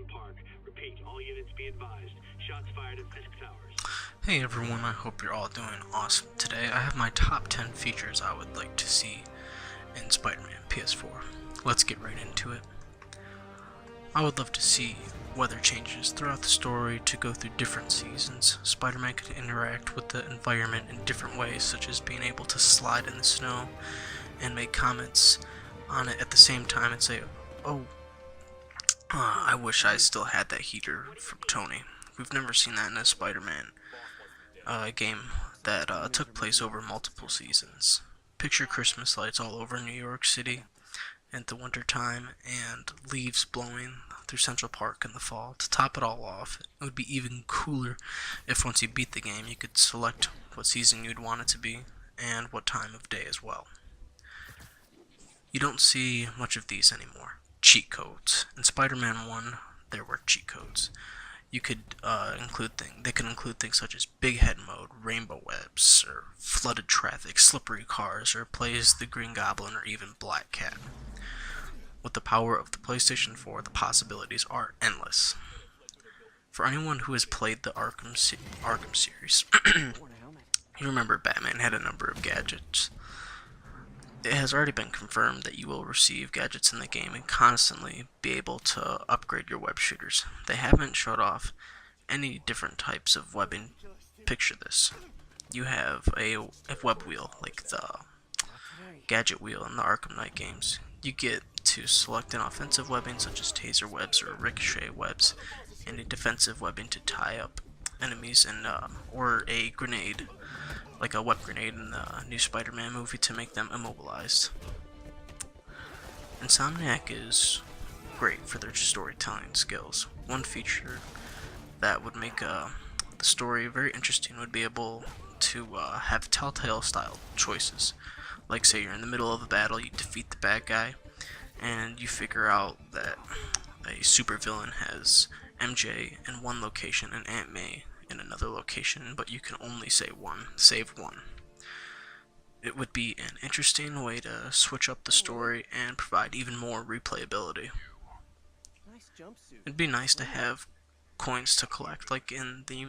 Park. Repeat, all units be advised. Shots fired at Fisk Towers. Hey everyone, I hope you're all doing awesome today. I have my top 10 features I would like to see in Spiderman Ps4. Let's get right into it. I would love to see weather changes throughout the story to go through different seasons. Spider-Man could interact with the environment in different ways, such as being able to slide in the snow and make comments on it at the same time and say, oh, I wish I still had that heater from Tony. We've never seen that in a Spider-Man game that took place over multiple seasons. Picture Christmas lights all over New York City at the winter time and leaves blowing through Central Park in the fall. To top it all off, it would be even cooler if once you beat the game you could select what season you'd want it to be and what time of day as well. You don't see much of these anymore. Cheat codes. In Spider-Man 1, there were cheat codes. You could they could include things such as Big Head Mode, Rainbow Webs, or Flooded Traffic, Slippery Cars, or Play as the Green Goblin, or even Black Cat. With the power of the PlayStation 4, the possibilities are endless. For anyone who has played the Arkham series, you remember Batman had a number of gadgets. It has already been confirmed that you will receive gadgets in the game and constantly be able to upgrade your web shooters. They haven't showed off any different types of webbing. Picture this. You have a web wheel, like the gadget wheel in the Arkham Knight games. You get to select an offensive webbing such as taser webs or ricochet webs, and a defensive webbing to tie up enemies, and or a grenade, like a web grenade in the new Spider-Man movie, to make them immobilized. Insomniac is great for their storytelling skills. One feature that would make the story very interesting would be able to have telltale style choices. Like, say you're in the middle of a battle, you defeat the bad guy, and you figure out that a supervillain has MJ in one location and Aunt May in another location, but you can only save one. It would be an interesting way to switch up the story and provide even more replayability. It'd be nice to have coins to collect, like in the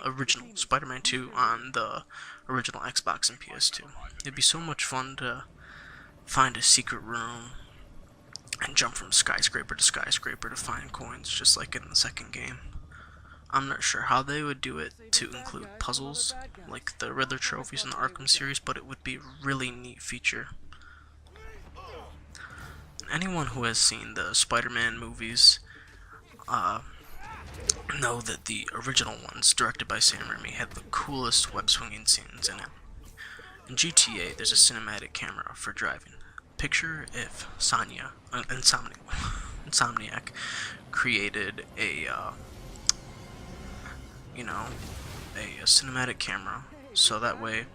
original Spider-Man 2 on the original Xbox and PS2. It'd be so much fun to find a secret room and jump from skyscraper to skyscraper to find coins, just like in the second game. I'm not sure how they would do it to include puzzles, like the Riddler trophies in the Arkham series, but it would be a really neat feature. Anyone who has seen the Spider-Man movies know that the original ones, directed by Sam Raimi, had the coolest web-swinging scenes in it. In GTA, there's a cinematic camera for driving. Picture if Insomniac created a cinematic camera, so that way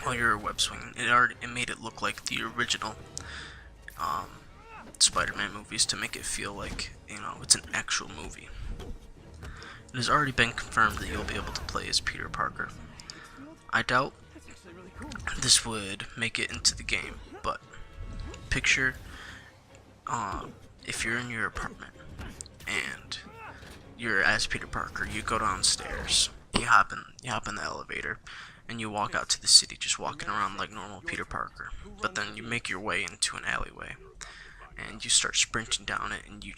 while you're web swinging, it made it look like the original Spider-Man movies, to make it feel like it's an actual movie. It has already been confirmed that you'll be able to play as Peter Parker. I doubt this would make it into the game, but picture if you're in your apartment and you're as Peter Parker, you go downstairs, you hop in the elevator, and you walk out to the city, just walking around like normal Peter Parker. But then you make your way into an alleyway, and you start sprinting down it, and you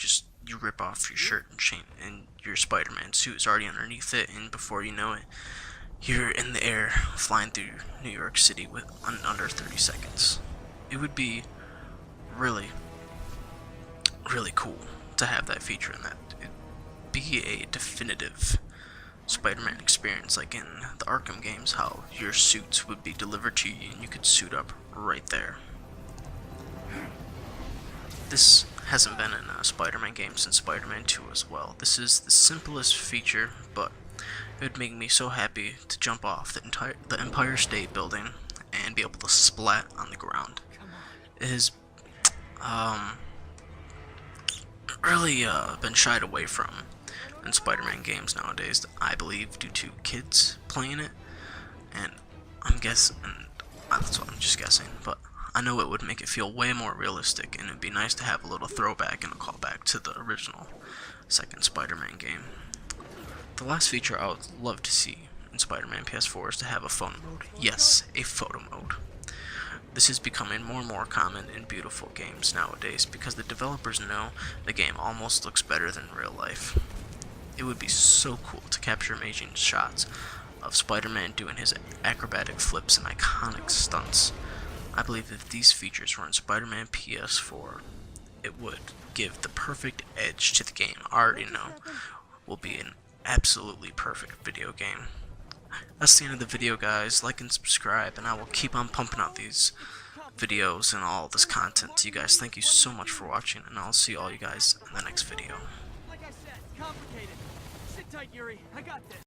rip off your shirt and chain, and your Spider-Man suit is already underneath it, and before you know it, you're in the air, flying through New York City with under 30 seconds. It would be really, really cool to have that feature in that. It'd be a definitive Spider-Man experience, like in the Arkham games, how your suits would be delivered to you and you could suit up right there. This hasn't been in a Spider-Man game since Spider-Man 2 as well. This is the simplest feature, but it would make me so happy to jump off the Empire State Building and be able to splat on the ground. It has really been shied away from in Spider-Man games nowadays, I believe, due to kids playing it, and I'm just guessing, but I know it would make it feel way more realistic, and it'd be nice to have a little throwback and a callback to the original second Spider-Man game. The last feature I would love to see in Spider-Man PS4 is to have a photo mode. Yes, a photo mode. This is becoming more and more common in beautiful games nowadays because the developers know the game almost looks better than real life. It would be so cool to capture amazing shots of Spider-Man doing his acrobatic flips and iconic stunts. I believe if these features were in Spider-Man PS4, it would give the perfect edge to the game. I already know will be an absolutely perfect video game. That's the end of the video, guys. Like and subscribe, and I will keep on pumping out these videos and all this content to you guys. Thank you so much for watching, and I'll see all you guys in the next video. Like I said, complicated. Sit tight, Yuri. I got this.